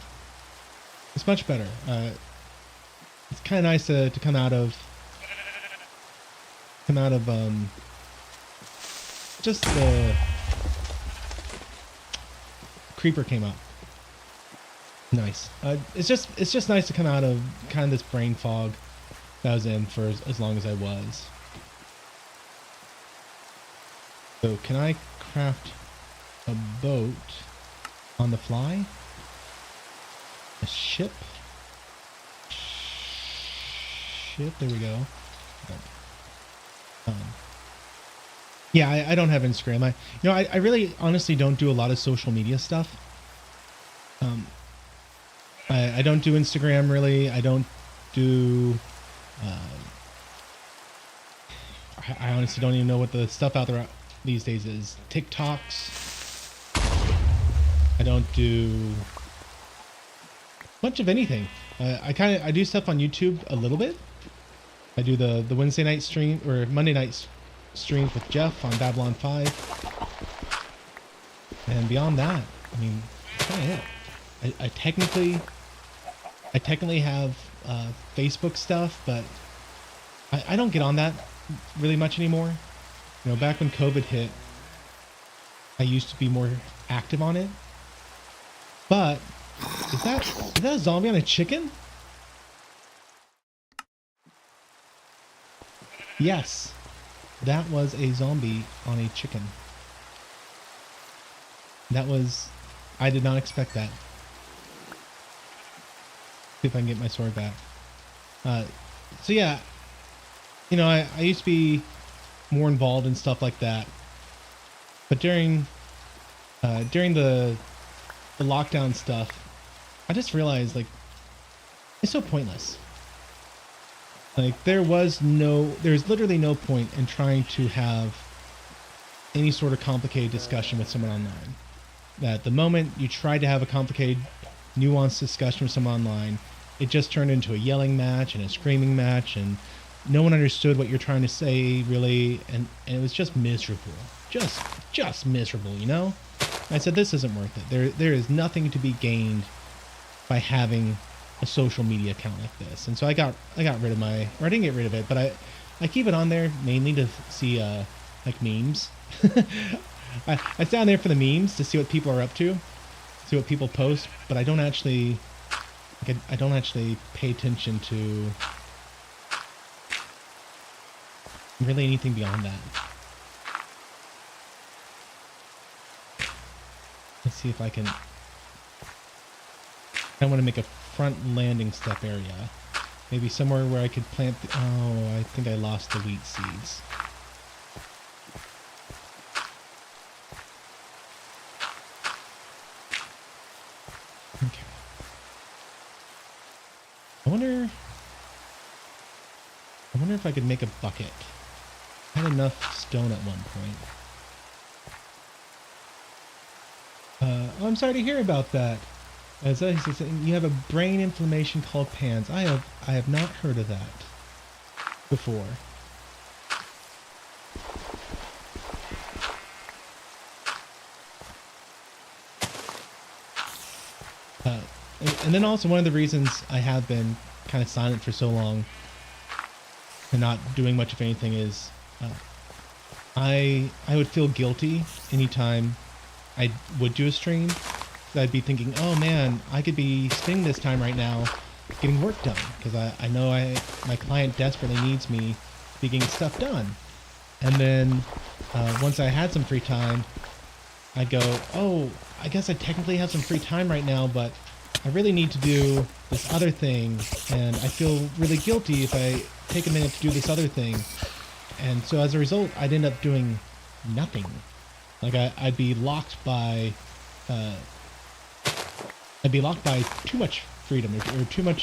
It's much better. It's kind of nice to come out of just the creeper came up. Nice. It's just nice to come out of kind of this brain fog that I was in for as long as I was. So can I craft a boat on the fly? A ship? There we go. Yeah, I don't have Instagram. I really honestly don't do a lot of social media stuff. I don't do Instagram really. I don't do. I honestly don't even know what the stuff out there these days is. TikToks. I don't do much of anything. I do stuff on YouTube a little bit. I do the Wednesday night stream or Monday night streams with Jeff on Babylon 5. And beyond that, I mean, that's kind of it. I technically have Facebook stuff, but I don't get on that really much anymore. Back when COVID hit, I used to be more active on it. But is that a zombie on a chicken? Yes, that was a zombie on a chicken. I did not expect that. See if I can get my sword back. So yeah, I used to be more involved in stuff like that, but during the lockdown stuff, I just realized it's so pointless. There's literally no point in trying to have any sort of complicated discussion with someone online. That the moment you try to have a complicated, nuanced discussion with someone online, it just turned into a yelling match and a screaming match, and no one understood what you're trying to say really, and it was just miserable. Just miserable, I said, this isn't worth it. There is nothing to be gained by having a social media account like this. And so I got rid of my, or I didn't get rid of it, but I keep it on there mainly to see like memes. I stay on there for the memes to see what people are up to, see what people post, but I don't actually pay attention to really anything beyond that. Let's see if I can. I want to make a front landing step area. Maybe somewhere where I could plant oh, I think I lost the wheat seeds. Okay. I wonder if I could make a bucket. I had enough stone at one point. I'm sorry to hear about that. As I said, you have a brain inflammation called PANS. I have not heard of that before. And then also one of the reasons I have been kind of silent for so long and not doing much of anything is I would feel guilty anytime I would do a stream. I'd be thinking, oh man, I could be sitting this time right now getting work done because I know my client desperately needs me to be getting stuff done. And then once I had some free time, I'd go, oh, I guess I technically have some free time right now, but I really need to do this other thing, and I feel really guilty if I take a minute to do this other thing. And so as a result, I'd end up doing nothing. Like I'd be locked by too much freedom or too many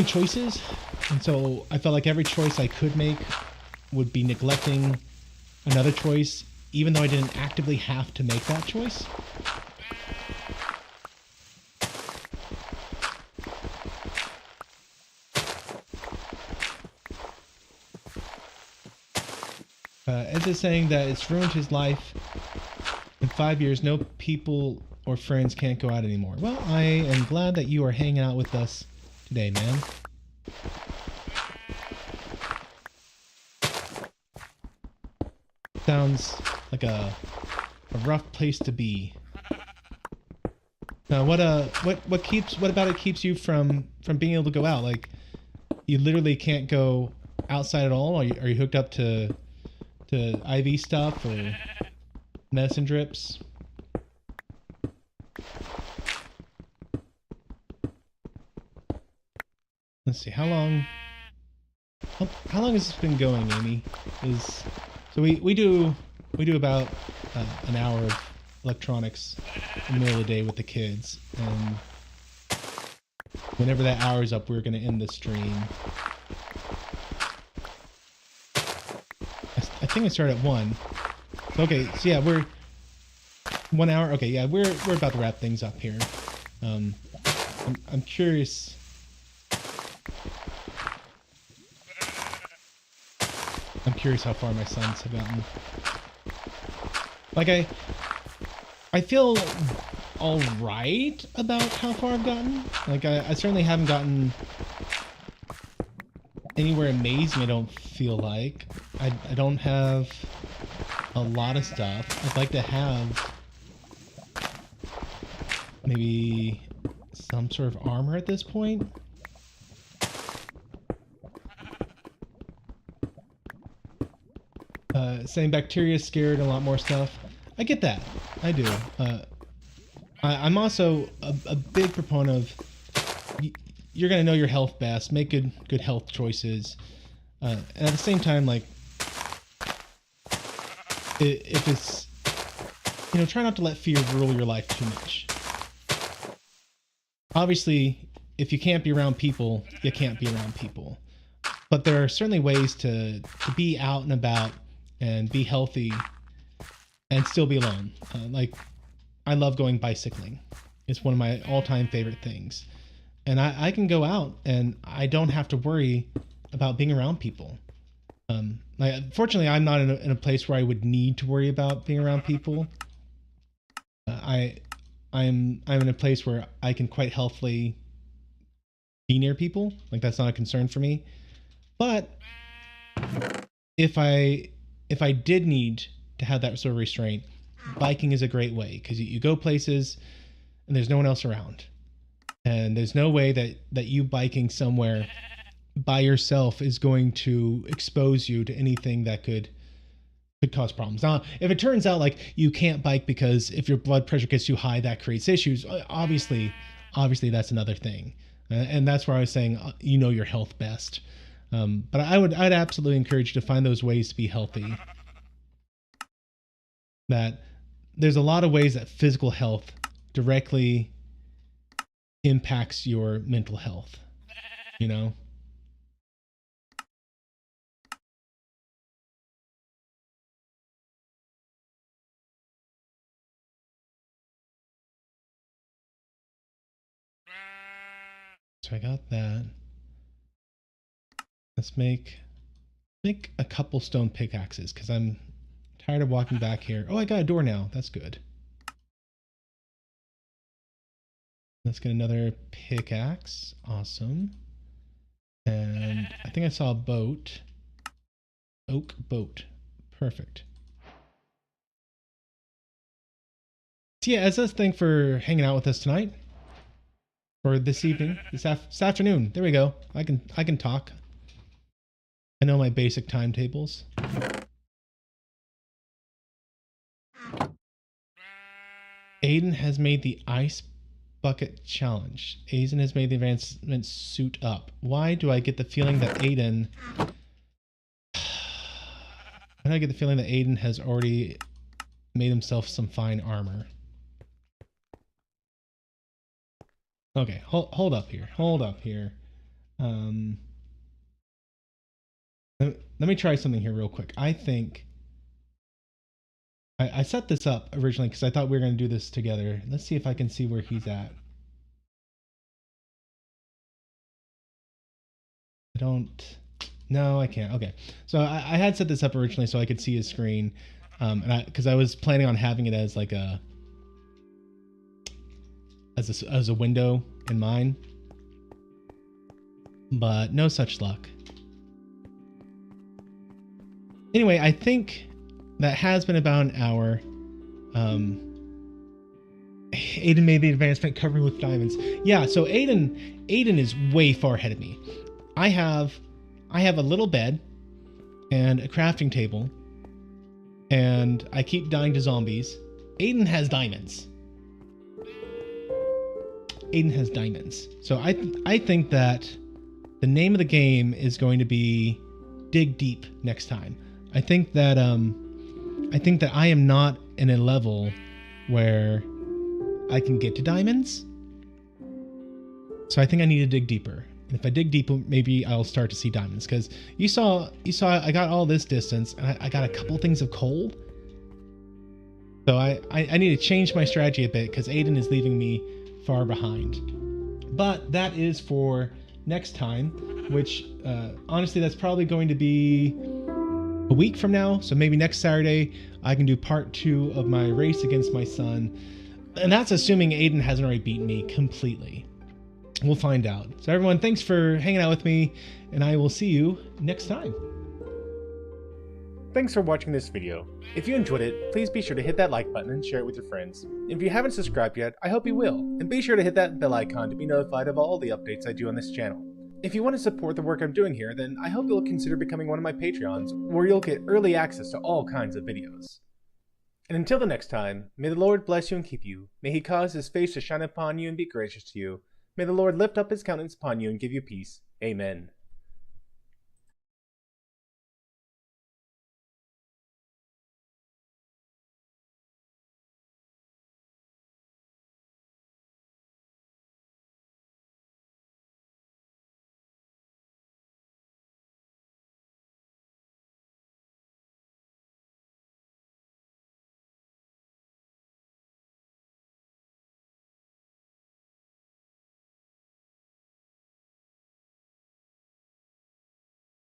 choices. And so I felt like every choice I could make would be neglecting another choice, even though I didn't actively have to make that choice. Ed is saying that it's ruined his life. In 5 years, no people or friends can't go out anymore. Well, I am glad that you are hanging out with us today, man. Sounds like a rough place to be. Now, what about it keeps you from being able to go out? Like, you literally can't go outside at all? Are you hooked up to IV stuff or medicine drips? Let's see, how long has this been going, Amy? So we do about an hour of electronics in the middle of the day with the kids, and whenever that hour is up, we're going to end the stream. I think I started at 1. Okay, so yeah, we're 1 hour. Okay, yeah, we're about to wrap things up here. I'm curious. I'm curious how far my sons have gotten. Like I feel all right about how far I've gotten. Like I certainly haven't gotten anywhere amazing. I don't feel like I don't have a lot of stuff. I'd like to have maybe some sort of armor at this point. Saying bacteria is scared and a lot more stuff. I get that. I do. I'm also a big proponent of you're gonna know your health best. Make good health choices. And at the same time, like if it's try not to let fear rule your life too much. Obviously, if you can't be around people, you can't be around people. But there are certainly ways to be out and about and be healthy and still be alone. Like, I love going bicycling. It's one of my all-time favorite things. And I can go out and I don't have to worry about being around people. Fortunately, I'm not in a place where I would need to worry about being around people. I I'm in a place where I can quite healthily be near people. Like that's not a concern for me. But if I did need to have that sort of restraint, biking is a great way because you go places and there's no one else around. And there's no way that you biking somewhere by yourself is going to expose you to anything that could cause problems. Now, if it turns out like you can't bike because if your blood pressure gets too high, that creates issues. Obviously that's another thing. And that's where I was saying, you know your health best. But I'd absolutely encourage you to find those ways to be healthy. That there's a lot of ways that physical health directly impacts your mental health, you know? So I got that. Let's make a couple stone pickaxes because I'm tired of walking back here. Oh, I got a door now. That's good. Let's get another pickaxe. Awesome. And I think I saw a boat. Oak boat. Perfect. So yeah, as a thing for hanging out with us tonight. Or this evening. This afternoon. There we go. I can talk. I know my basic timetables. Aiden has made the ice bucket challenge. Aiden has made the advancement suit up. Why do I get the feeling that Aiden... Why do I get the feeling that Aiden has already made himself some fine armor? Okay, hold up here. Hold up here. Let me try something here real quick. I think... I set this up originally because I thought we were going to do this together. Let's see if I can see where he's at. I don't... No, I can't. Okay. So I had set this up originally so I could see his screen. Because I was planning on having it as like a... As a window in mine. But no such luck. Anyway, I think... That has been about an hour. Aiden made the advancement covering with diamonds. Yeah, so Aiden is way far ahead of me. I have a little bed and a crafting table, and I keep dying to zombies. Aiden has diamonds. Aiden has diamonds. So I think that the name of the game is going to be Dig Deep next time. I think that I am not in a level where I can get to diamonds. So I think I need to dig deeper. And if I dig deeper, maybe I'll start to see diamonds. Because you saw I got all this distance and I got a couple things of coal. So I need to change my strategy a bit because Aiden is leaving me far behind. But that is for next time, which honestly, that's probably going to be a week from now. So maybe next Saturday I can do part 2 of my race against my son. And that's assuming Aiden hasn't already beaten me completely. We'll find out. So everyone, thanks for hanging out with me, and I will see you next time. Thanks for watching this video. If you enjoyed it, please be sure to hit that like button and share it with your friends. If you haven't subscribed yet, I hope you will. And be sure to hit that bell icon to be notified of all the updates I do on this channel. If you want to support the work I'm doing here, then I hope you'll consider becoming one of my Patreons, where you'll get early access to all kinds of videos. And until the next time, may the Lord bless you and keep you. May he cause his face to shine upon you and be gracious to you. May the Lord lift up his countenance upon you and give you peace. Amen.